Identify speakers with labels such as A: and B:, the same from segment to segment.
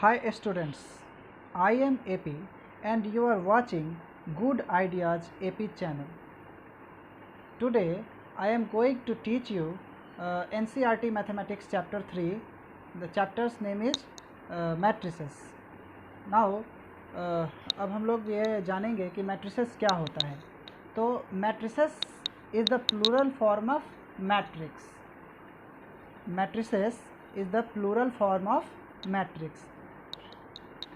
A: Hi students, I am AP and you are watching Good Ideas AP channel. Today I am going to teach you NCERT Mathematics chapter 3. The chapter's name is matrices. Now अब हम लोग ये जानेंगे कि matrices क्या होता है. तो matrices is the plural form of matrix. Matrices is the plural form of matrix.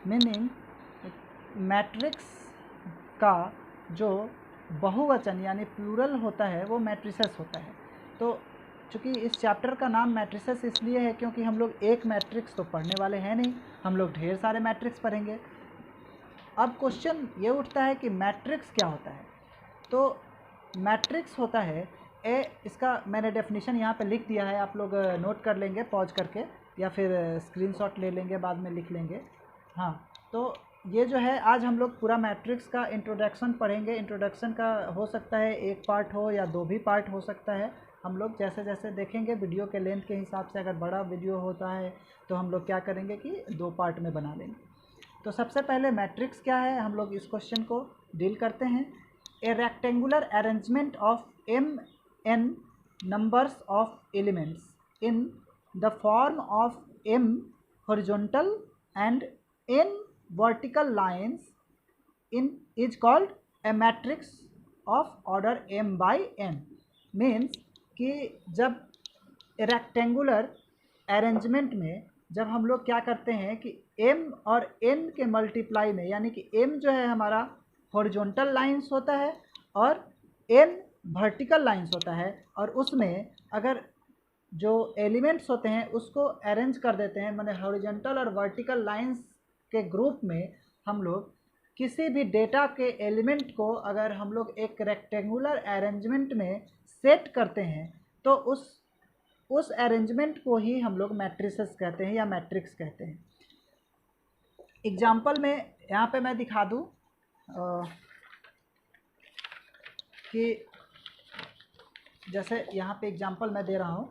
A: Meaning matrix का जो बहुवचन यानी प्लूरल होता है वो मैट्रिसेस होता है. तो चूँकि इस चैप्टर का नाम मैट्रिसेस इसलिए है क्योंकि हम लोग एक मैट्रिक्स तो पढ़ने वाले हैं नहीं, हम लोग ढेर सारे मैट्रिक्स पढ़ेंगे. अब क्वेश्चन ये उठता है कि मैट्रिक्स क्या होता है. तो मैट्रिक्स होता है इसका मैंने डेफिनेशन यहाँ पे लिख दिया है, आप लोग नोट कर लेंगे पॉज करके या फिर स्क्रीनशॉट ले लेंगे, बाद में लिख लेंगे. हाँ, तो ये जो है आज हम लोग पूरा मैट्रिक्स का इंट्रोडक्शन पढ़ेंगे. इंट्रोडक्शन का हो सकता है एक पार्ट हो या दो भी पार्ट हो सकता है. हम लोग जैसे जैसे देखेंगे वीडियो के लेंथ के हिसाब से, अगर बड़ा वीडियो होता है तो हम लोग क्या करेंगे कि दो पार्ट में बना लेंगे. तो सबसे पहले मैट्रिक्स क्या है, हम लोग इस क्वेश्चन को डील करते हैं. ए rectangular arrangement of m n numbers of elements in the form of m horizontal and n vertical lines in is called a matrix of order m by n. Means कि जब rectangular arrangement में जब हम लोग क्या करते हैं कि m और n के मल्टीप्लाई में, यानी कि m जो है हमारा हॉरिजॉन्टल लाइंस होता है और n वर्टिकल लाइंस होता है, और उसमें अगर जो एलिमेंट्स होते हैं उसको अरेंज कर देते हैं, माने हॉरिजॉन्टल और वर्टिकल लाइंस के ग्रुप में हम लोग किसी भी डेटा के एलिमेंट को अगर हम लोग एक रेक्टेंगुलर अरेंजमेंट में सेट करते हैं तो उस अरेंजमेंट को ही हम लोग मैट्रिसेस कहते हैं या मैट्रिक्स कहते हैं. एग्जाम्पल में यहाँ पे मैं दिखा दूँ कि जैसे यहाँ पे एग्जाम्पल मैं दे रहा हूँ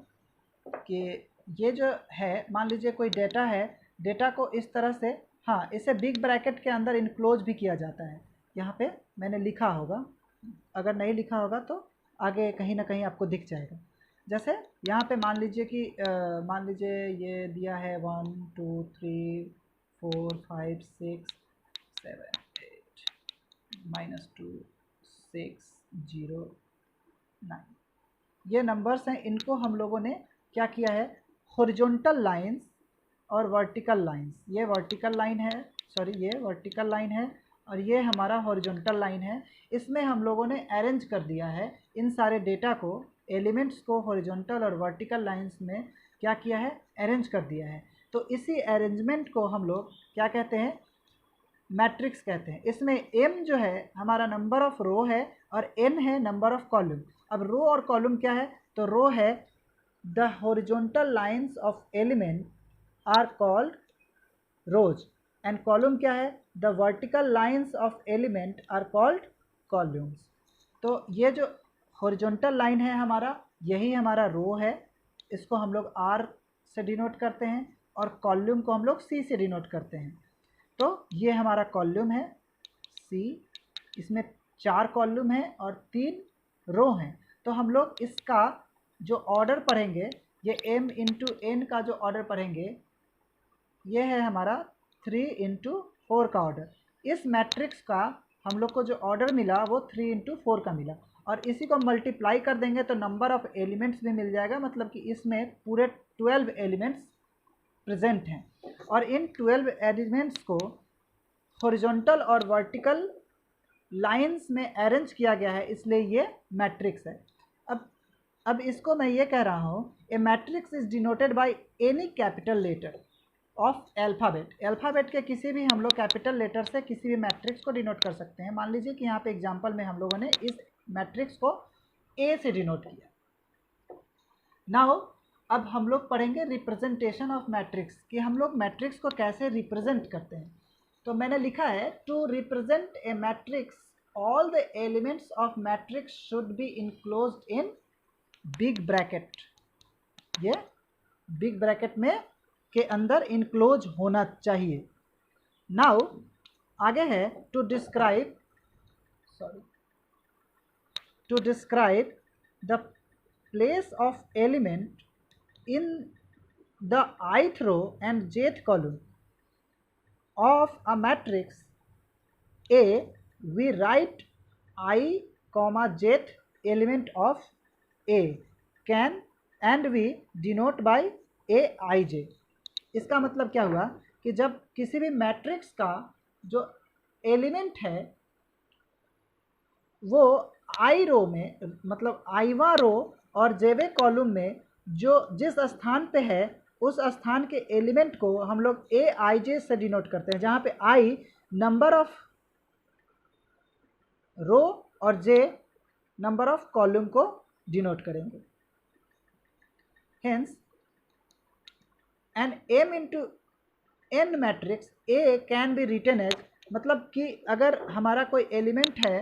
A: कि ये जो है, मान लीजिए कोई डेटा है, डेटा को इस तरह से, हाँ, इसे बिग ब्रैकेट के अंदर इनक्लोज भी किया जाता है. यहाँ पे मैंने लिखा होगा, अगर नहीं लिखा होगा तो आगे कहीं ना कहीं आपको दिख जाएगा. जैसे यहाँ पे मान लीजिए कि मान लीजिए ये दिया है 1 2 3 4 5 6 7 8 -2 6 0 9 ये नंबर्स हैं. इनको हम लोगों ने क्या किया है, हॉरिजॉन्टल लाइंस और वर्टिकल लाइंस, ये वर्टिकल लाइन है, सॉरी ये वर्टिकल लाइन है और ये हमारा हॉरिजॉन्टल लाइन है. इसमें हम लोगों ने अरेंज कर दिया है इन सारे डेटा को, एलिमेंट्स को हॉरिजॉन्टल और वर्टिकल लाइंस में क्या किया है, अरेंज कर दिया है. तो इसी अरेंजमेंट को हम लोग क्या कहते हैं, मैट्रिक्स कहते हैं. इसमें m जो है हमारा नंबर ऑफ रो है और n है नंबर ऑफ कॉलम. अब रो और कॉलम क्या है, तो रो है the horizontal lines of element are called rows and column क्या है, the vertical lines of element are called columns. तो ये जो हॉरिजॉन्टल लाइन है हमारा, यही हमारा रो है, इसको हम लोग r से डिनोट करते हैं और कॉलम को हम लोग c से डिनोट करते हैं. तो ये हमारा कॉलम है c, इसमें 4 कॉलम है और 3 रो हैं. तो हम लोग इसका जो ऑर्डर पढ़ेंगे, ये m इंटू n का जो ऑर्डर पढ़ेंगे, ये है हमारा 3 इंटू 4 का ऑर्डर. इस मैट्रिक्स का हम लोग को जो ऑर्डर मिला वो 3 इंटू 4 का मिला, और इसी को मल्टीप्लाई कर देंगे तो नंबर ऑफ एलिमेंट्स भी मिल जाएगा. मतलब कि इसमें पूरे 12 एलिमेंट्स प्रेजेंट हैं और इन 12 एलिमेंट्स को हॉरिजॉन्टल और वर्टिकल लाइंस में अरेंज किया गया है, इसलिए ये मैट्रिक्स है. अब इसको मैं ये कह रहा हूँ, a matrix is denoted by any capital letter of alphabet. Alphabet के किसी भी हम लोग कैपिटल लेटर से किसी भी मैट्रिक्स को डिनोट कर सकते हैं. मान लीजिए कि यहाँ पे एग्जांपल में हम लोगों ने इस मैट्रिक्स को ए से डिनोट किया. नाउ अब हम लोग पढ़ेंगे रिप्रेजेंटेशन ऑफ मैट्रिक्स, कि हम लोग मैट्रिक्स को कैसे रिप्रेजेंट करते हैं. तो मैंने लिखा है, to represent a matrix all the elements of matrix should be enclosed in big bracket. ये बिग ब्रैकेट में के अंदर इनक्लोज होना चाहिए। नाउ आगे है to describe the place of element in the ith row and jth column of a matrix A, we write I comma jth element of A can and we denote by Aij। इसका मतलब क्या हुआ कि जब किसी भी matrix का जो एलिमेंट है वो आई रो में, मतलब आईवा रो और जेवे कॉलम में जो जिस स्थान पे है उस स्थान के एलिमेंट को हम लोग ए आई जे से डिनोट करते हैं, जहाँ पे आई नंबर ऑफ रो और जे नंबर ऑफ कॉलम को डिनोट करेंगे। Hence an m into n matrix A can be written as, मतलब कि अगर हमारा कोई एलिमेंट है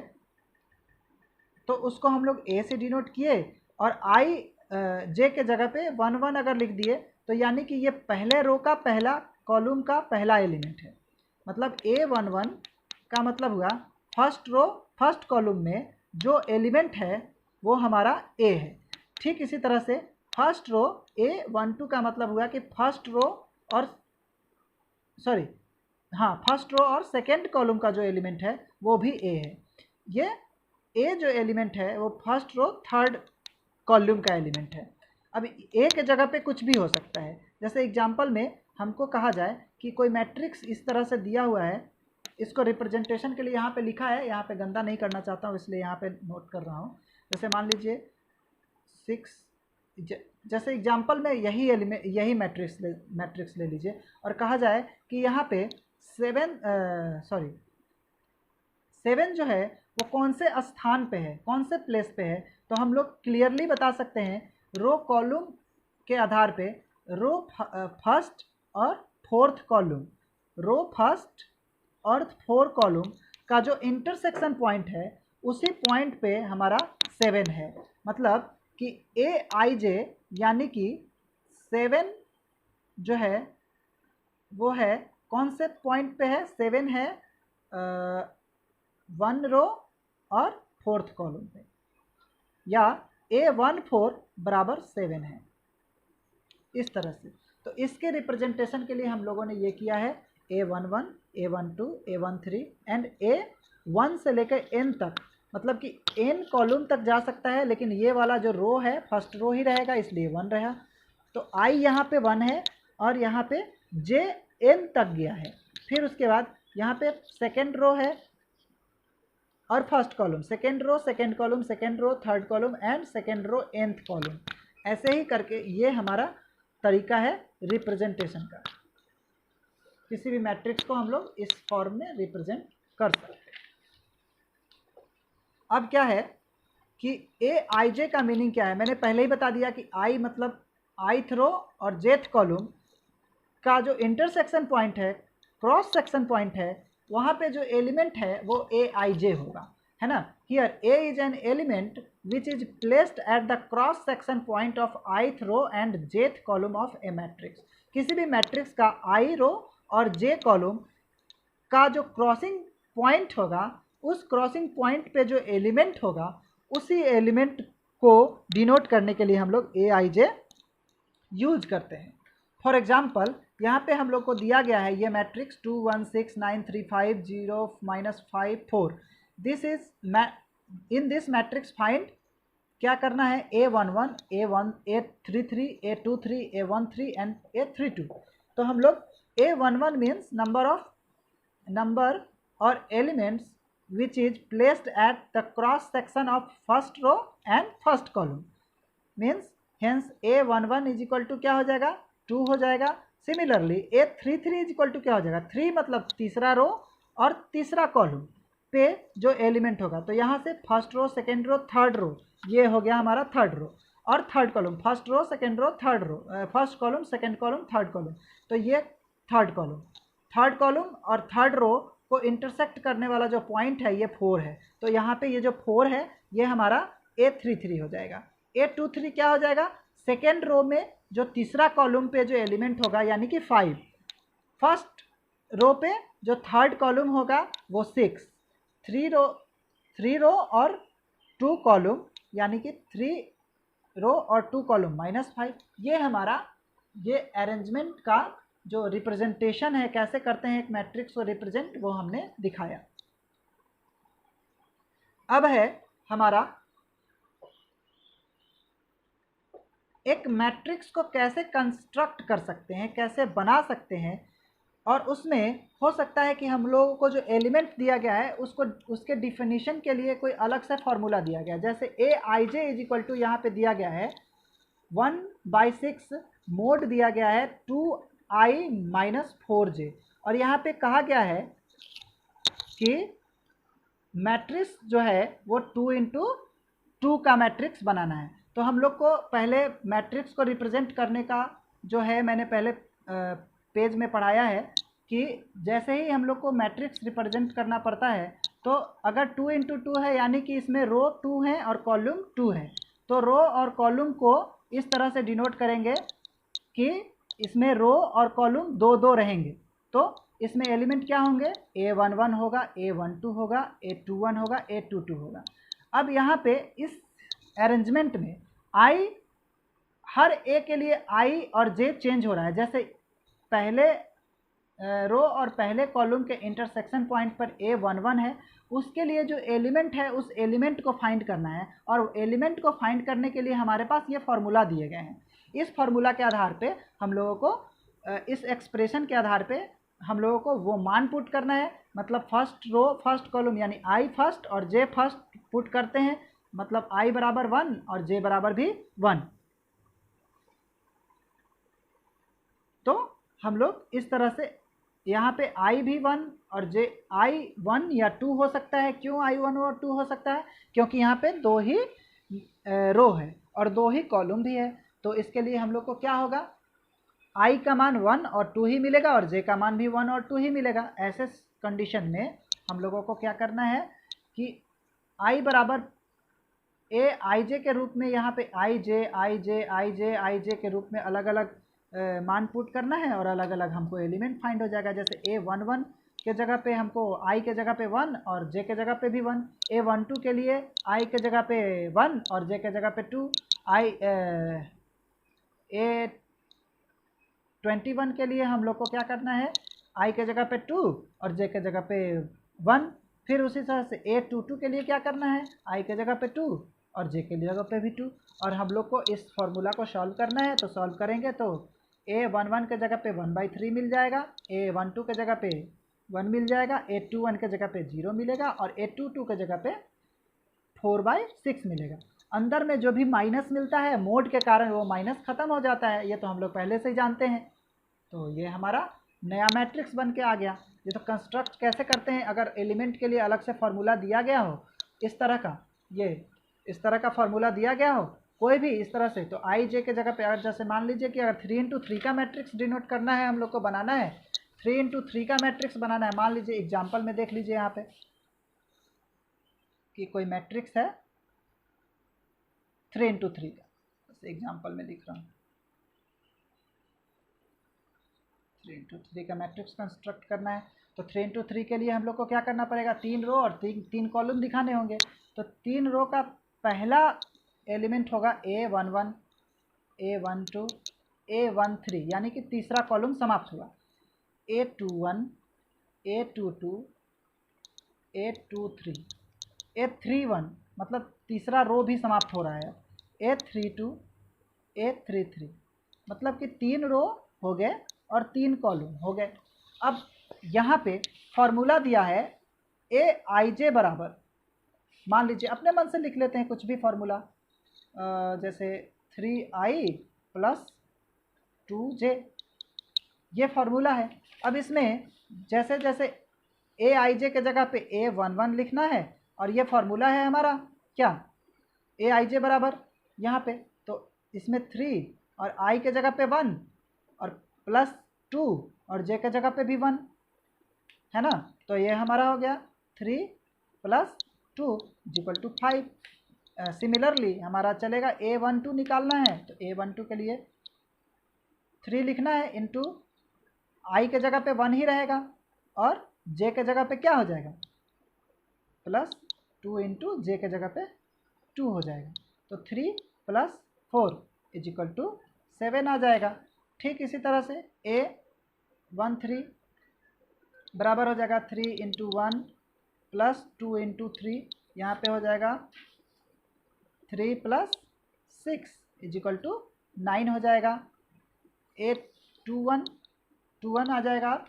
A: तो उसको हम लोग ए से डिनोट किए और आई जे के जगह पे 1 1 अगर लिख दिए तो यानी कि ये पहले रो का पहला कॉलम का पहला एलिमेंट है। मतलब A11 का मतलब हुआ फर्स्ट रो फर्स्ट कॉलम में जो एलिमेंट है वो हमारा ए है। ठीक इसी तरह से फर्स्ट रो A12 का मतलब हुआ कि फर्स्ट रो और फर्स्ट रो और सेकेंड कॉलम का जो एलिमेंट है वो भी ए है। ये ए जो एलिमेंट है वो फर्स्ट रो थर्ड कॉलम का एलिमेंट है। अब ए के जगह पे कुछ भी हो सकता है। जैसे एग्जांपल में हमको कहा जाए कि कोई मैट्रिक्स इस तरह से दिया हुआ है, इसको रिप्रेजेंटेशन के लिए यहाँ पे लिखा है, यहाँ पे गंदा नहीं करना चाहता हूँ इसलिए यहाँ पे नोट कर रहा हूँ। जैसे मान लीजिए 6, जैसे एग्जांपल में यही मैट्रिक्स ले लीजिए और कहा जाए कि यहाँ पे 7 जो है वो कौन से स्थान पे है, कौन से प्लेस पे है, तो हम लोग क्लियरली बता सकते हैं रो कॉलम के आधार पे रो फर्स्ट और फोर्थ कॉलम, रो फर्स्ट और फोर्थ कॉलम का जो इंटरसेक्शन पॉइंट है उसी पॉइंट पे हमारा 7 है। मतलब कि ए आई जे यानी कि 7 जो है वो है कौन से पॉइंट पे है, 7 है 1 रो और फोर्थ कॉलम पे, या A14 बराबर 7 है इस तरह से। तो इसके रिप्रेजेंटेशन के लिए हम लोगों ने ये किया है A11, A12, A13 and A1 से लेकर N तक, मतलब कि N कॉलम तक जा सकता है, लेकिन ये वाला जो रो है फर्स्ट रो ही रहेगा इसलिए 1 रहा। तो I यहाँ पे 1 है और यहाँ पे J N तक गया है। फिर उसके बाद यहाँ पे सेकेंड रो है और first column, second row second column, second row third column and second row nth column. ऐसे ही करके ये हमारा तरीका है रिप्रेजेंटेशन का। किसी भी मैट्रिक्स को हम लोग इस फॉर्म में रिप्रेजेंट कर सकते हैं। अब क्या है कि ए आई जे का मीनिंग क्या है, मैंने पहले ही बता दिया कि आई मतलब ith रो और jth कॉलम का जो इंटरसेक्शन पॉइंट है, क्रॉस सेक्शन पॉइंट है, वहाँ पे जो एलिमेंट है वो ए आई जे होगा, है ना। Here A is an element which is placed at the cross section point of ith row and jth column of a matrix. किसी भी मैट्रिक्स का आई रो और जे कॉलम का जो क्रॉसिंग पॉइंट होगा, उस क्रॉसिंग पॉइंट पे जो एलिमेंट होगा उसी एलिमेंट को डिनोट करने के लिए हम लोग ए आई जे यूज करते हैं। फॉर एग्जाम्पल यहाँ पे हम लोग को दिया गया है ये matrix 2 1 6 9 3 5 0 -5 4। This is in this matrix find क्या करना है, A11, A1, A33, A23, A13 and A32। तो हम लोग A11 मीन्स नंबर और elements which is placed at the cross section of first row and first column means hence A11 is equal to क्या हो जाएगा, 2 हो जाएगा। Similarly A33 is equal to क्या हो जाएगा, 3 मतलब तीसरा रो और तीसरा कॉलम पे जो एलिमेंट होगा। तो यहाँ से first row second row third row, ये हो गया हमारा थर्ड रो और third column, first row second row third row, first column second column third column. तो ये थर्ड कॉलम और थर्ड रो को इंटरसेक्ट करने वाला जो पॉइंट है ये 4 है। तो यहाँ पे ये जो 4 है ये हमारा A33 हो जाएगा। A23 क्या हो जाएगा, सेकेंड रो में जो तीसरा कॉलम पे जो एलिमेंट होगा यानी कि 5, फर्स्ट रो पे जो थर्ड कॉलम होगा वो 6, थ्री रो और 2 कॉलम यानी कि 3 रो और 2 कॉलम -5। ये हमारा ये अरेंजमेंट का जो रिप्रेजेंटेशन है, कैसे करते हैं एक मैट्रिक्स को रिप्रेजेंट, वो हमने दिखाया। अब है हमारा एक मैट्रिक्स को कैसे कंस्ट्रक्ट कर सकते हैं, कैसे बना सकते हैं, और उसमें हो सकता है कि हम लोगों को जो एलिमेंट दिया गया है उसको उसके डिफिनीशन के लिए कोई अलग से फॉर्मूला दिया गया है। जैसे Aij इज टू यहाँ पे दिया गया है 1/6, मोड दिया गया है 2i - 4j, और यहाँ पे कहा गया है कि मैट्रिक्स जो है वो 2 × 2 का मैट्रिक्स बनाना है। तो हम लोग को पहले मैट्रिक्स को रिप्रेजेंट करने का जो है, मैंने पहले पेज में पढ़ाया है कि जैसे ही हम लोग को मैट्रिक्स रिप्रेजेंट करना पड़ता है, तो अगर 2 × 2 है यानी कि इसमें रो 2 है और कॉलम 2 है, तो रो और कॉलम को इस तरह से डिनोट करेंगे कि इसमें रो और कॉलम 2-2 रहेंगे। तो इसमें एलिमेंट क्या होंगे, A11 होगा, A12 होगा, A21 होगा, A22 होगा। अब यहाँ पे इस अरेंजमेंट में आई, हर ए के लिए आई और जे चेंज हो रहा है। जैसे पहले रो और पहले कॉलम के इंटरसेक्शन पॉइंट पर A11 है, उसके लिए जो एलिमेंट है उस एलिमेंट को फाइंड करना है, और एलिमेंट को फाइंड करने के लिए हमारे पास ये फार्मूला दिए गए हैं। इस फार्मूला के आधार पे हम लोगों को इस एक्सप्रेशन के आधार पे हम लोगों को वो मान पुट करना है। मतलब फर्स्ट रो फर्स्ट कॉलम यानी आई फर्स्ट और जे फर्स्ट पुट करते हैं, मतलब आई बराबर 1 और जे बराबर भी 1। तो हम लोग इस तरह से यहाँ पे आई भी 1 और जे आई 1 या 2 हो सकता है। क्यों आई 1 और 2 हो सकता है, क्योंकि यहाँ पे 2 ही रो है और 2 ही कॉलम भी है। तो इसके लिए हम लोग को क्या होगा, आई का मान 1 और 2 ही मिलेगा और जे का मान भी 1 और 2 ही मिलेगा। ऐसे कंडीशन में हम लोगों को क्या करना है कि आई बराबर ए आई जे के रूप में यहाँ पे आई जे आई जे आई जे आई जे के रूप में अलग अलग मान पुट करना है, और अलग अलग हमको एलिमेंट फाइंड हो जाएगा। जैसे A11 के जगह पे हमको आई के जगह पे 1 और जे के जगह पे भी 1, A12 के लिए आई के जगह पे 1 और जे के जगह पे 2, A21 के लिए हम लोग को क्या करना है, आई के जगह पे 2 और जे के जगह पे 1। फिर उसी तरह से A22 के लिए क्या करना है, आई के जगह पे 2 और जे के जगह पे भी 2। और हम लोग को इस फॉर्मूला को सॉल्व करना है, तो सॉल्व करेंगे तो A11 के जगह पे 1/3 मिल जाएगा, A12 के जगह पे 1 मिल जाएगा, A21 के जगह पे 0 मिलेगा और A22 के जगह पे 4/6 मिलेगा। अंदर में जो भी माइनस मिलता है मोड के कारण वो माइनस ख़त्म हो जाता है, ये तो हम लोग पहले से ही जानते हैं। तो ये हमारा नया मैट्रिक्स बन के आ गया। ये तो कंस्ट्रक्ट कैसे करते हैं, अगर एलिमेंट के लिए अलग से फार्मूला दिया गया हो इस तरह का, ये इस तरह का फार्मूला दिया गया हो कोई भी इस तरह से, तो आई जे के जगह पे अगर जैसे मान लीजिए कि अगर 3 × 3 का मैट्रिक्स डिनोट करना है, हम लोग को बनाना है 3 × 3 का मैट्रिक्स बनाना है। मान लीजिए एग्जाम्पल में देख लीजिए यहाँ पे कि कोई मैट्रिक्स है 3 × 3 का, बस एग्जाम्पल में लिख रहा हूँ। 3 × 3 का मैट्रिक्स कंस्ट्रक्ट करना है, तो 3 × 3 के लिए हम लोग को क्या करना पड़ेगा, 3 रो और 3 कॉलम दिखाने होंगे। तो 3 रो का पहला एलिमेंट होगा A11, A12, A13 यानी कि तीसरा कॉलम समाप्त हुआ, A21, A22, A23, A31 मतलब तीसरा रो भी समाप्त हो रहा है, A32, A33 मतलब कि 3 रो हो गए और 3 कॉलम हो गए। अब यहाँ पे फॉर्मूला दिया है Aij बराबर, मान लीजिए अपने मन से लिख लेते हैं कुछ भी फार्मूला, जैसे 3i + 2j, ये फार्मूला है। अब इसमें जैसे जैसे Aij के जगह पे A11 लिखना है, और ये फार्मूला है हमारा क्या, Aij बराबर यहाँ पे, तो इसमें 3 और i के जगह पे 1 और +2 और j के जगह पे भी 1 है ना। तो ये हमारा हो गया 3 + 2 = 5। सिमिलरली हमारा चलेगा A12 निकालना है तो A12 के लिए 3 लिखना है इंटू आई के जगह पे 1 ही रहेगा और जे के जगह पे क्या हो जाएगा प्लस 2 इंटू जे के जगह पे 2 हो जाएगा तो 3 + 4 = 7 आ जाएगा। ठीक इसी तरह से A13 बराबर हो जाएगा 3 × 1 + 2 × 3 यहाँ पे हो जाएगा 3 + 6 = 9 हो जाएगा। A21 आ जाएगा,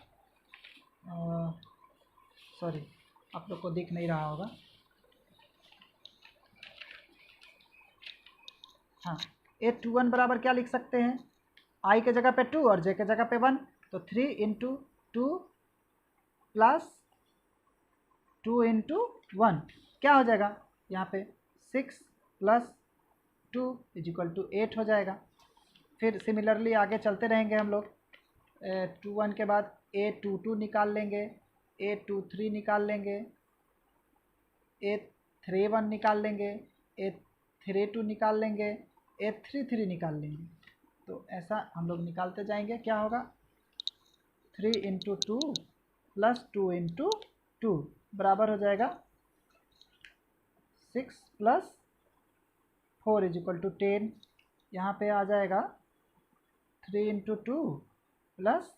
A: सॉरी आप लोग को दिख नहीं रहा होगा, हाँ A21 बराबर क्या लिख सकते हैं, आई के जगह पे 2 और जे के जगह पे 1 तो 3 × 2 + 2 × 1 क्या हो जाएगा यहाँ पे 6 + 2 = 8 हो जाएगा। फिर सिमिलरली आगे चलते रहेंगे हम लोग। 21 के बाद A22 निकाल लेंगे, A23 निकाल लेंगे, A31 निकाल लेंगे, A32 निकाल लेंगे, A33 निकाल लेंगे। तो ऐसा हम लोग निकालते जाएंगे। क्या होगा 3 × 2 + 2 × 2 बराबर हो जाएगा 6 + 4 = 10। यहाँ पे आ जाएगा 3 × 2 +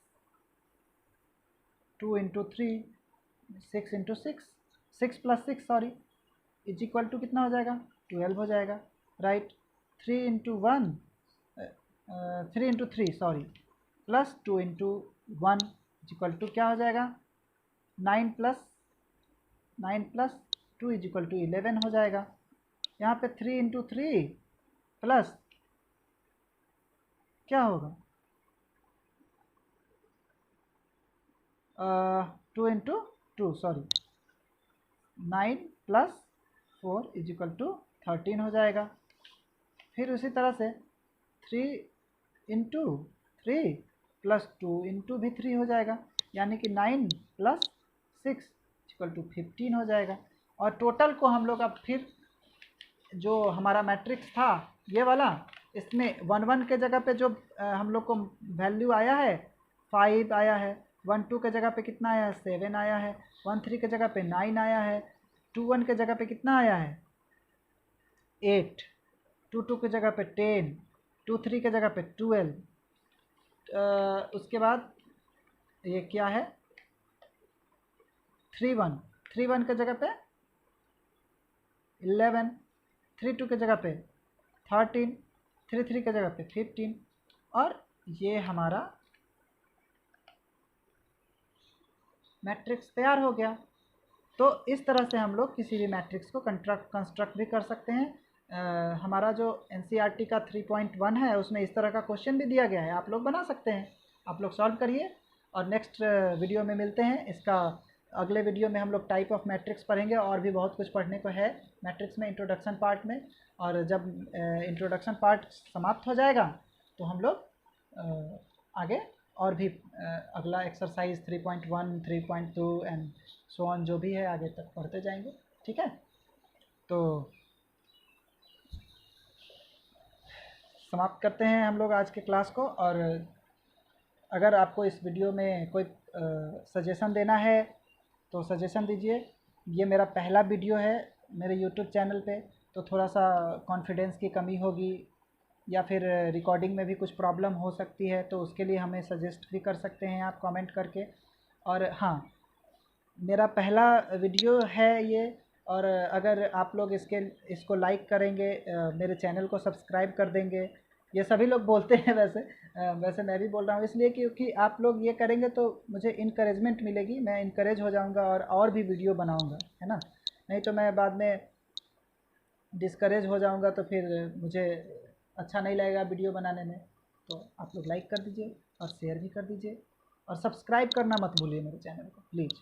A: 2 × 3 6 × 6 6 + 6 सॉरी = कितना हो जाएगा 12 हो जाएगा, राइट। 3 × 1 3 × 3 सॉरी + 2 × 1 = क्या हो जाएगा 9 + 2 = 11 हो जाएगा। यहाँ पे 3 × 3 प्लस क्या होगा 2 × 2 सॉरी 9 + 4 = 13 हो जाएगा। फिर उसी तरह से 3 × 3 + 2 × भी 3 हो जाएगा, यानी कि 9 + 6 = 15 हो जाएगा। और टोटल को हम लोग अब फिर जो हमारा मैट्रिक्स था ये वाला, इसमें 1 1 के जगह पे जो हम लोग को वैल्यू आया है 5 आया है, 1 2 के जगह पे कितना आया है 7 आया है, 1 3 के जगह पे 9 आया है, 2 1 के जगह पे कितना आया है 8, 2 2 के जगह पे 10, 2 3 के जगह पे 12, उसके बाद ये क्या है 3 1 के जगह पे 11, 3 2 के जगह पे 13, 3 3 के जगह पे 15 और ये हमारा मैट्रिक्स तैयार हो गया। तो इस तरह से हम लोग किसी भी मैट्रिक्स को कंस्ट्रक्ट भी कर सकते हैं। हमारा जो NCERT का 3.1 है उसमें इस तरह का क्वेश्चन भी दिया गया है, आप लोग बना सकते हैं, आप लोग सॉल्व करिए और नेक्स्ट वीडियो में मिलते हैं। इसका अगले वीडियो में हम लोग टाइप ऑफ मैट्रिक्स पढ़ेंगे और भी बहुत कुछ पढ़ने को है मैट्रिक्स में इंट्रोडक्शन पार्ट में। और जब इंट्रोडक्शन पार्ट समाप्त हो जाएगा तो हम लोग आगे और भी अगला एक्सरसाइज 3.1 3.2 एंड सो ऑन जो भी है आगे तक पढ़ते जाएंगे, ठीक है। तो समाप्त करते हैं हम लोग आज के क्लास को। और अगर आपको इस वीडियो में कोई सजेशन देना है तो सजेशन दीजिए। ये मेरा पहला वीडियो है मेरे यूट्यूब चैनल पे, तो थोड़ा सा कॉन्फिडेंस की कमी होगी या फिर रिकॉर्डिंग में भी कुछ प्रॉब्लम हो सकती है, तो उसके लिए हमें सजेस्ट भी कर सकते हैं आप कमेंट करके। और हाँ, मेरा पहला वीडियो है ये, और अगर आप लोग इसको लाइक करेंगे, मेरे चैनल को सब्सक्राइब कर देंगे, ये सभी लोग बोलते हैं वैसे मैं भी बोल रहा हूँ इसलिए क्योंकि आप लोग ये करेंगे तो मुझे इनकरेजमेंट मिलेगी, मैं इनकरेज हो जाऊँगा और भी वीडियो बनाऊँगा, है ना। नहीं तो मैं बाद में डिस्करेज हो जाऊँगा तो फिर मुझे अच्छा नहीं लगेगा वीडियो बनाने में। तो आप लोग लाइक कर दीजिए और शेयर भी कर दीजिए और सब्सक्राइब करना मत भूलिए मेरे चैनल को प्लीज़।